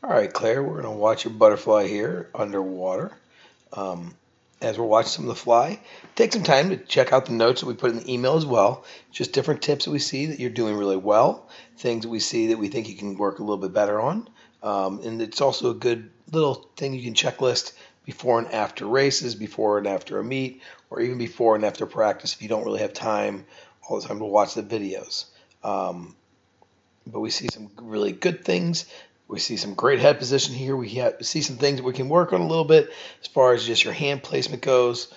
All right, Claire, we're going to watch your butterfly here underwater. Um, as we're watching some of the fly, take some time to check out the notes that we put in the email as well. Just different tips that we see that you're doing really well, things that we see that we think you can work a little bit better on. And it's also a good little thing you can checklist before and after races, before and after a meet, or even before and after practice if you don't really have time all the time to watch the videos. But we see some really good things. We see some great head position here. We see some things that we can work on a little bit as far as just your hand placement goes.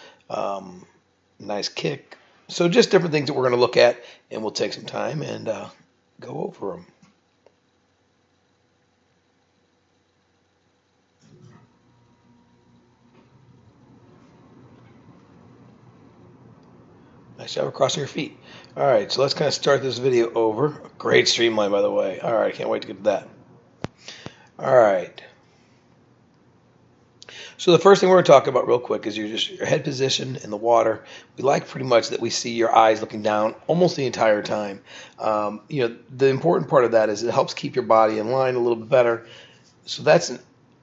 Nice kick. So just different things that we're going to look at, and we'll take some time and go over them. Nice job of crossing your feet. All right, so let's kind of start this video over. Great streamline, by the way. All right, I can't wait to get to that. All right. So the first thing we're going to talk about real quick is your head position in the water. We like pretty much that we see your eyes looking down almost the entire time. The important part of that is it helps keep your body in line a little bit better. So that's an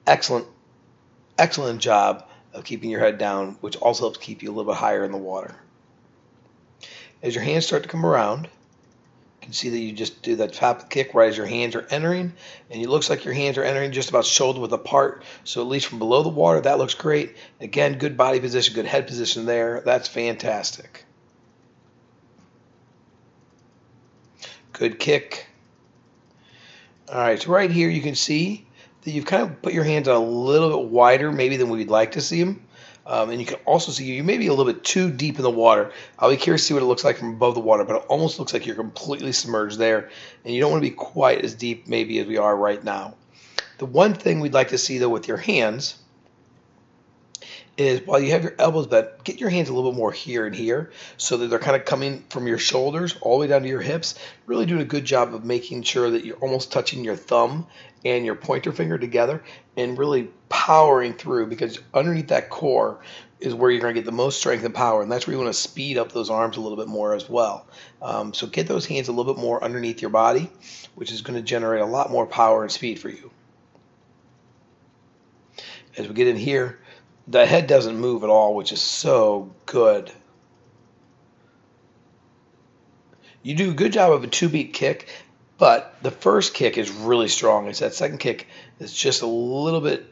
excellent, excellent job of keeping your head down, which also helps keep you a little bit higher in the water. As your hands start to come around, you can see that you just do that top kick right as your hands are entering, and it looks like your hands are entering just about shoulder width apart. So at least from below the water, that looks great. Again, good body position, good head position there. That's fantastic. Good kick. All right, so right here you can see that you've kind of put your hands out a little bit wider maybe than we'd like to see them. And you can also see you may be a little bit too deep in the water. I'll be curious to see what it looks like from above the water, but it almost looks like you're completely submerged there, and you don't want to be quite as deep maybe as we are right now. The one thing we'd like to see, though, with your hands is while you have your elbows bent, get your hands a little bit more here and here so that they're kind of coming from your shoulders all the way down to your hips, really doing a good job of making sure that you're almost touching your thumb and your pointer finger together and really powering through, because underneath that core is where you're going to get the most strength and power, and that's where you want to speed up those arms a little bit more as well. So get those hands a little bit more underneath your body, which is going to generate a lot more power and speed for you. As we get in here, the head doesn't move at all, which is so good. You do a good job of a two-beat kick, but the first kick is really strong. It's that second kick is just a little bit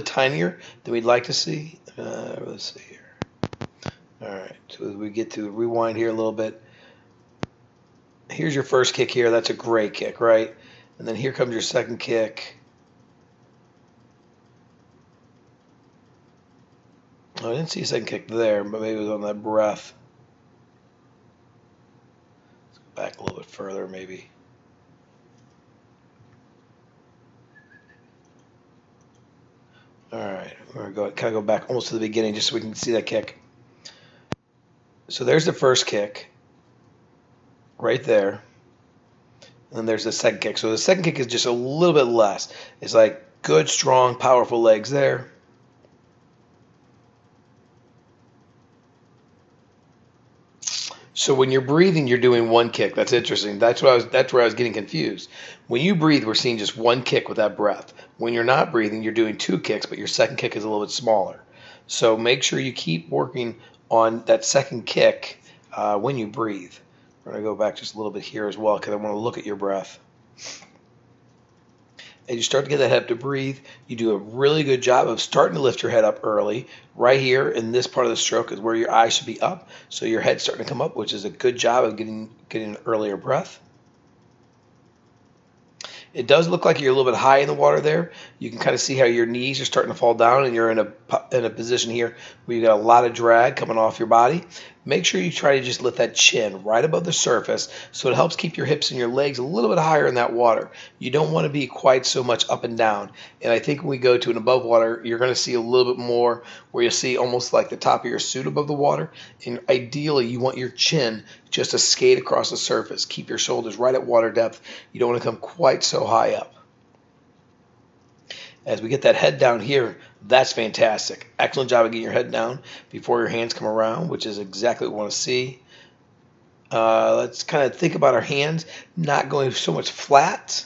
tinier than we'd like to see. Let's see here. All right, so as we get to rewind here a little bit, here's your first kick here. That's a great kick, right? And then here comes your second kick. Oh, I didn't see a second kick there, but maybe it was on that breath. Let's go back a little bit further, maybe. All right, we're going to kind of go back almost to the beginning just so we can see that kick. So there's the first kick right there. And then there's the second kick. So the second kick is just a little bit less. It's like good, strong, powerful legs there. So when you're breathing, you're doing one kick. That's interesting. That's where I was getting confused. When you breathe, we're seeing just one kick with that breath. When you're not breathing, you're doing two kicks, but your second kick is a little bit smaller. So make sure you keep working on that second kick when you breathe. We're going to go back just a little bit here as well because I want to look at your breath. As you start to get that head up to breathe, you do a really good job of starting to lift your head up early. Right here in this part of the stroke is where your eyes should be up, so your head's starting to come up, which is a good job of getting an earlier breath. It does look like you're a little bit high in the water there. You can kind of see how your knees are starting to fall down, and you're in a position here where you got a lot of drag coming off your body. Make sure you try to just lift that chin right above the surface so it helps keep your hips and your legs a little bit higher in that water. You don't want to be quite so much up and down. And I think when we go to an above water, you're going to see a little bit more where you'll see almost like the top of your suit above the water. And ideally, you want your chin just to skate across the surface. Keep your shoulders right at water depth. You don't want to come quite so high up. As we get that head down here, that's fantastic. Excellent job of getting your head down before your hands come around, which is exactly what we want to see. Let's kind of think about our hands not going so much flat.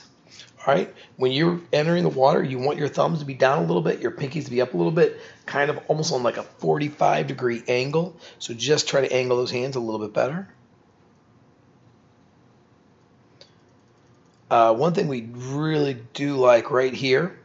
All right, When you're entering the water, you want your thumbs to be down a little bit, your pinkies to be up a little bit, kind of almost on like a 45-degree angle. So just try to angle those hands a little bit better. One thing we really do like right here,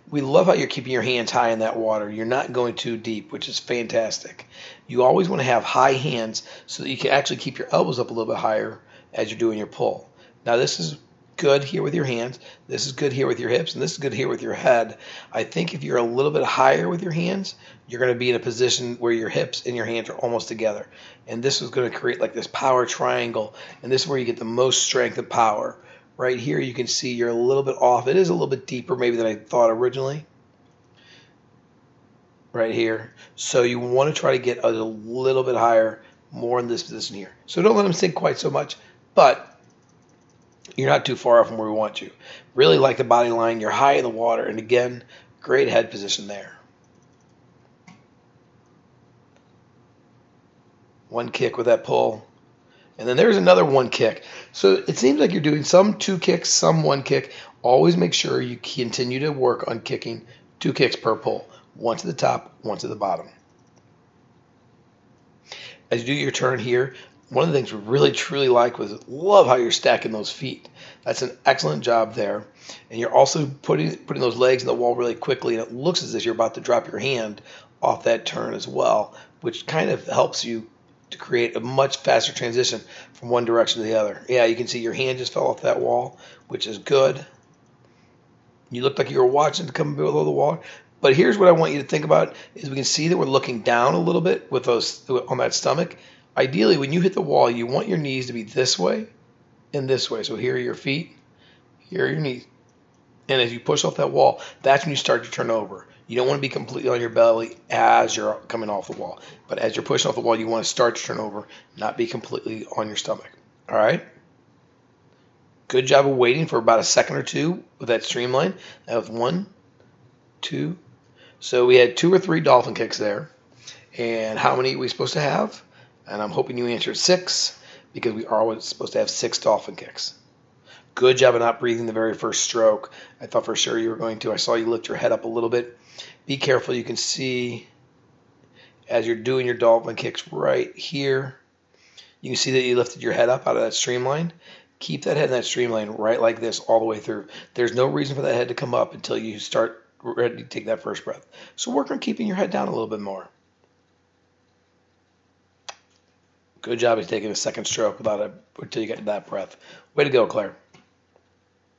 we love how you're keeping your hands high in that water. You're not going too deep, which is fantastic. You always want to have high hands so that you can actually keep your elbows up a little bit higher as you're doing your pull. Now this is good here with your hands, this is good here with your hips, and this is good here with your head. I think if you're a little bit higher with your hands, you're going to be in a position where your hips and your hands are almost together. And this is going to create like this power triangle, and this is where you get the most strength and power. Right here you can see you're a little bit off. It is a little bit deeper maybe than I thought originally. Right here. So you want to try to get a little bit higher, more in this position here. So don't let them sink quite so much, but you're not too far off from where we want you. Really like the body line. You're high in the water, and again, great head position there. One kick with that pull. And then there's another one kick. So it seems like you're doing some two kicks, some one kick. Always make sure you continue to work on kicking 2 kicks per pull. One to the top, one to the bottom. As you do your turn here, one of the things we really truly like was love how you're stacking those feet. That's an excellent job there. And you're also putting those legs in the wall really quickly, and it looks as if you're about to drop your hand off that turn as well, which kind of helps you to create a much faster transition from one direction to the other. Yeah, you can see your hand just fell off that wall, which is good. You looked like you were watching to come below the wall. But here's what I want you to think about is we can see that we're looking down a little bit with those on that stomach. Ideally, when you hit the wall, you want your knees to be this way and this way. So here are your feet, here are your knees. And as you push off that wall, that's when you start to turn over. You don't want to be completely on your belly as you're coming off the wall. But as you're pushing off the wall, you want to start to turn over, not be completely on your stomach. All right? Good job of waiting for about a second or two with that streamline. That was 1, 2. So we had 2 or 3 dolphin kicks there. And how many are we supposed to have? And I'm hoping you answered 6, because we are always supposed to have 6 dolphin kicks. Good job of not breathing the very first stroke. I thought for sure you were going to. I saw you lift your head up a little bit. Be careful. You can see as you're doing your dolphin kicks right here, you can see that you lifted your head up out of that streamline. Keep that head in that streamline right like this all the way through. There's no reason for that head to come up until you start ready to take that first breath. So work on keeping your head down a little bit more. Good job of taking a second stroke until you get that breath. Way to go, Claire.